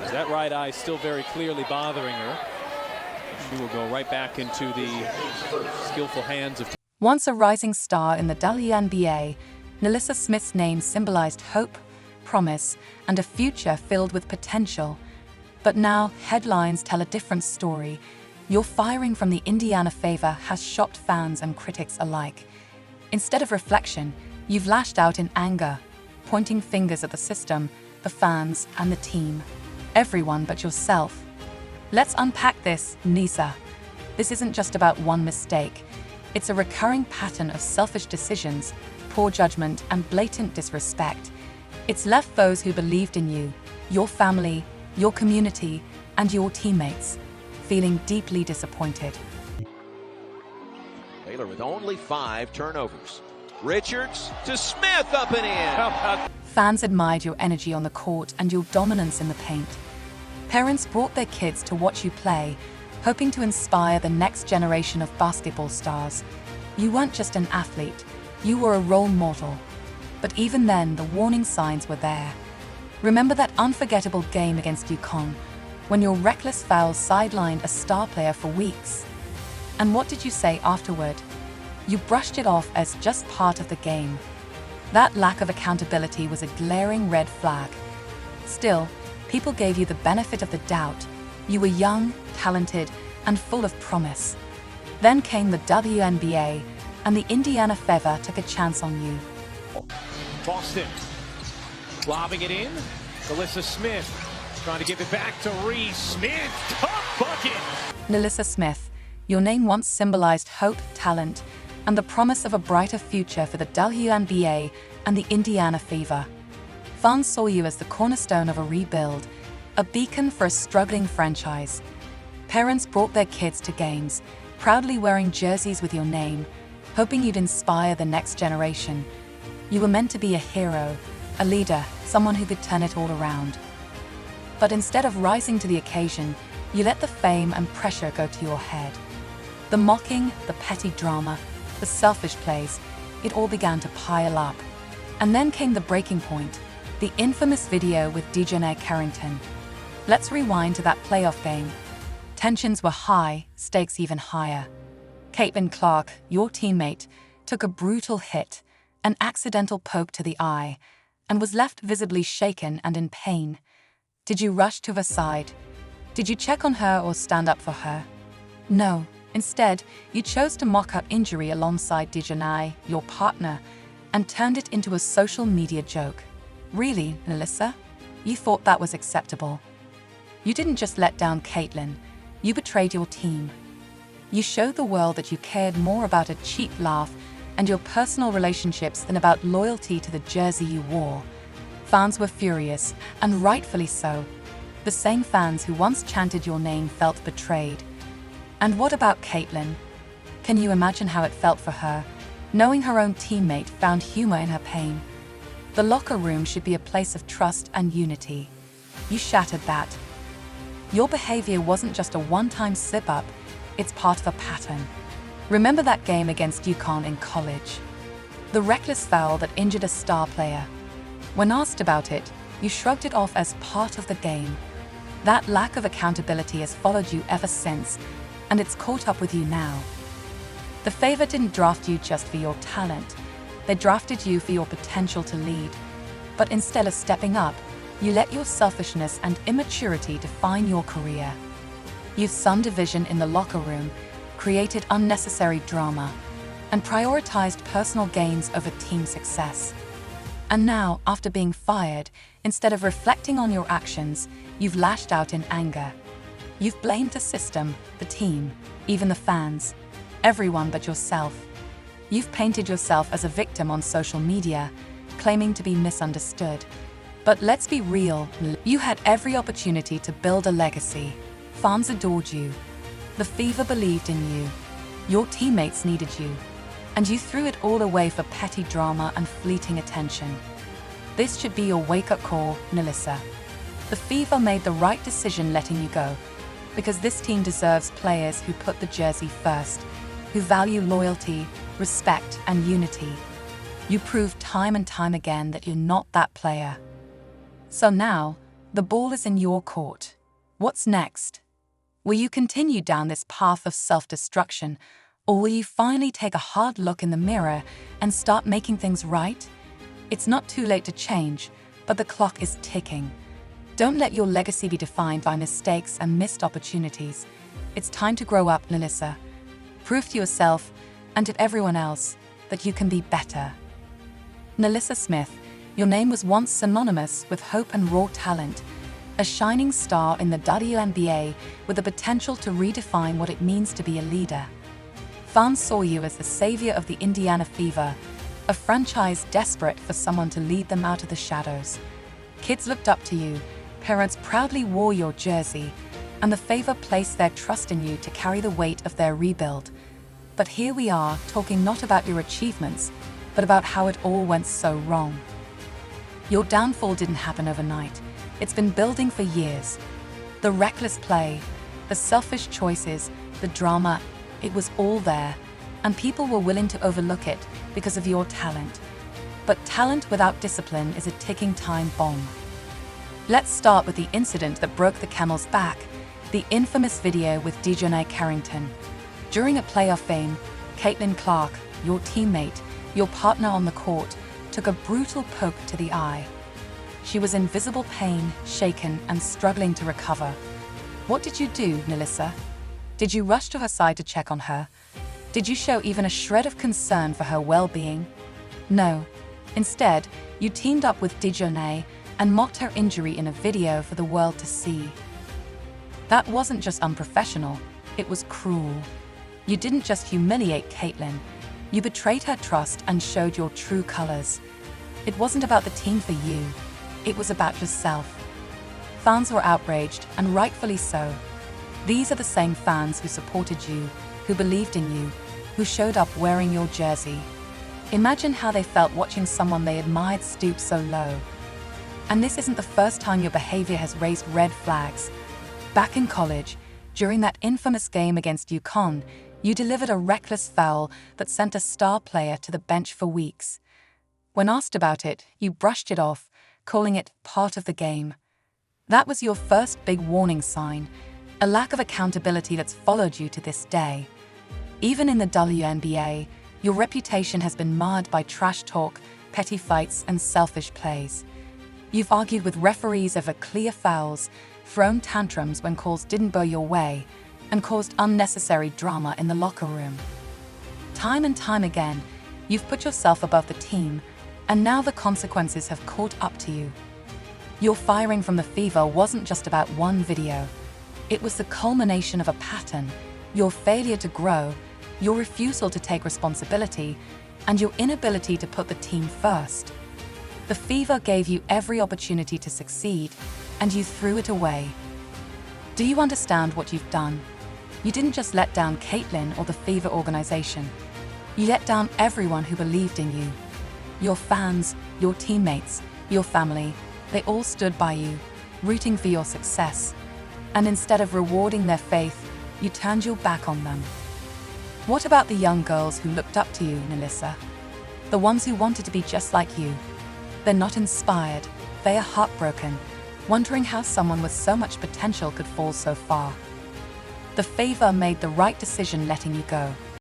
As that right eye still very clearly bothering her. She will go right back into the skillful hands of... Once a rising star in the wnba, Nalyssa Smith's name symbolized hope, promise, and a future filled with potential. But now, headlines tell a different story. Your firing from the Indiana Fever has shocked fans and critics alike. Instead of reflection, you've lashed out in anger, pointing fingers at the system, the fans, and the team. Everyone but yourself. Let's unpack this, Nalyssa. This isn't just about one mistake. It's a recurring pattern of selfish decisions, poor judgment, and blatant disrespect. It's left those who believed in you, your family, your community, and your teammates, feeling deeply disappointed. Baylor with only 5 turnovers. Richards to Smith, up and in. Fans admired your energy on the court and your dominance in the paint. Parents brought their kids to watch you play, hoping to inspire the next generation of basketball stars. You weren't just an athlete, you were a role model. But even then, the warning signs were there. Remember that unforgettable game against UConn, when your reckless foul sidelined a star player for weeks? And what did you say afterward? You brushed it off as just part of the game. That lack of accountability was a glaring red flag. Still, people gave you the benefit of the doubt. You were young, talented, and full of promise. Then came the WNBA, and the Indiana Fever took a chance on you. Boston, lobbing it in. Nalyssa Smith trying to give it back to Reese. Smith, tough bucket. Nalyssa Smith, your name once symbolized hope, talent, and the promise of a brighter future for the WNBA and the Indiana Fever. Fans saw you as the cornerstone of a rebuild, a beacon for a struggling franchise. Parents brought their kids to games, proudly wearing jerseys with your name, hoping you'd inspire the next generation. You were meant to be a hero, a leader, someone who could turn it all around. But instead of rising to the occasion, you let the fame and pressure go to your head. The mocking, the petty drama, the selfish plays, it all began to pile up. And then came the breaking point, the infamous video with Dejanay Carrington. Let's rewind to that playoff game. Tensions were high, stakes even higher. Caitlin Clark, your teammate, took a brutal hit, an accidental poke to the eye, and was left visibly shaken and in pain. Did you rush to her side? Did you check on her or stand up for her? No. Instead, you chose to mock her injury alongside Dejanay, your partner, and turned it into a social media joke. Really, Nalyssa? You thought that was acceptable? You didn't just let down Caitlin, you betrayed your team. You showed the world that you cared more about a cheap laugh and your personal relationships than about loyalty to the jersey you wore. Fans were furious, and rightfully so. The same fans who once chanted your name felt betrayed. And what about Caitlin? Can you imagine how it felt for her, knowing her own teammate found humor in her pain? The locker room should be a place of trust and unity. You shattered that. Your behavior wasn't just a one-time slip-up, it's part of a pattern. Remember that game against UConn in college? The reckless foul that injured a star player. When asked about it, you shrugged it off as part of the game. That lack of accountability has followed you ever since, and it's caught up with you now. The Fever didn't draft you just for your talent. They drafted you for your potential to lead. But instead of stepping up, you let your selfishness and immaturity define your career. You've sown division in the locker room, created unnecessary drama, and prioritized personal gains over team success. And now, after being fired, instead of reflecting on your actions, you've lashed out in anger. You've blamed the system, the team, even the fans, everyone but yourself. You've painted yourself as a victim on social media, claiming to be misunderstood. But let's be real, you had every opportunity to build a legacy. Fans adored you. The Fever believed in you. Your teammates needed you. And you threw it all away for petty drama and fleeting attention. This should be your wake-up call, Nalyssa. The Fever made the right decision letting you go, because this team deserves players who put the jersey first, who value loyalty, respect, and unity. You proved time and time again that you're not that player. So now, The ball is in your court. What's next? Will you continue down this path of self-destruction, or will you finally take a hard look in the mirror and start making things right? It's not too late to change, but the clock is ticking. Don't let your legacy be defined by mistakes and missed opportunities. It's time to grow up, Nalyssa. Prove to yourself and to everyone else that you can be better. Nalyssa Smith, your name was once synonymous with hope and raw talent, a shining star in the WNBA with the potential to redefine what it means to be a leader. Fans saw you as the savior of the Indiana Fever, a franchise desperate for someone to lead them out of the shadows. Kids looked up to you, parents proudly wore your jersey, and the Fever placed their trust in you to carry the weight of their rebuild. But here we are, talking not about your achievements, but about how it all went so wrong. Your downfall didn't happen overnight. It's been building for years. The reckless play, the selfish choices, the drama, it was all there, and people were willing to overlook it because of your talent. But talent without discipline is a ticking time bomb. Let's start with the incident that broke the camel's back, the infamous video with Dejounte Carrington. During a playoff game, Caitlin Clark, your teammate, your partner on the court, took a brutal poke to the eye. She was in visible pain, shaken, and struggling to recover. What did you do, Nalyssa? Did you rush to her side to check on her? Did you show even a shred of concern for her well-being? No. Instead, you teamed up with Dejounte and mocked her injury in a video for the world to see. That wasn't just unprofessional, it was cruel. You didn't just humiliate Caitlin, you betrayed her trust and showed your true colors. It wasn't about the team for you, it was about yourself. Fans were outraged, and rightfully so. These are the same fans who supported you, who believed in you, who showed up wearing your jersey. Imagine how they felt watching someone they admired stoop so low. And this isn't the first time your behavior has raised red flags. Back in college, during that infamous game against UConn, you delivered a reckless foul that sent a star player to the bench for weeks. When asked about it, you brushed it off, calling it part of the game. That was your first big warning sign, a lack of accountability that's followed you to this day. Even in the WNBA, your reputation has been marred by trash talk, petty fights, and selfish plays. You've argued with referees over clear fouls, thrown tantrums when calls didn't go your way, and caused unnecessary drama in the locker room. Time and time again, you've put yourself above the team, and now the consequences have caught up to you. Your firing from the Fever wasn't just about one video. It was the culmination of a pattern, your failure to grow, your refusal to take responsibility, and your inability to put the team first. The Fever gave you every opportunity to succeed, and you threw it away. Do you understand what you've done? You didn't just let down Caitlin or the Fever organization. You let down everyone who believed in you. Your fans, your teammates, your family, they all stood by you, rooting for your success. And instead of rewarding their faith, you turned your back on them. What about the young girls who looked up to you, Nalyssa? The ones who wanted to be just like you. They're not inspired, they are heartbroken, wondering how someone with so much potential could fall so far. The Fever made the right decision letting you go.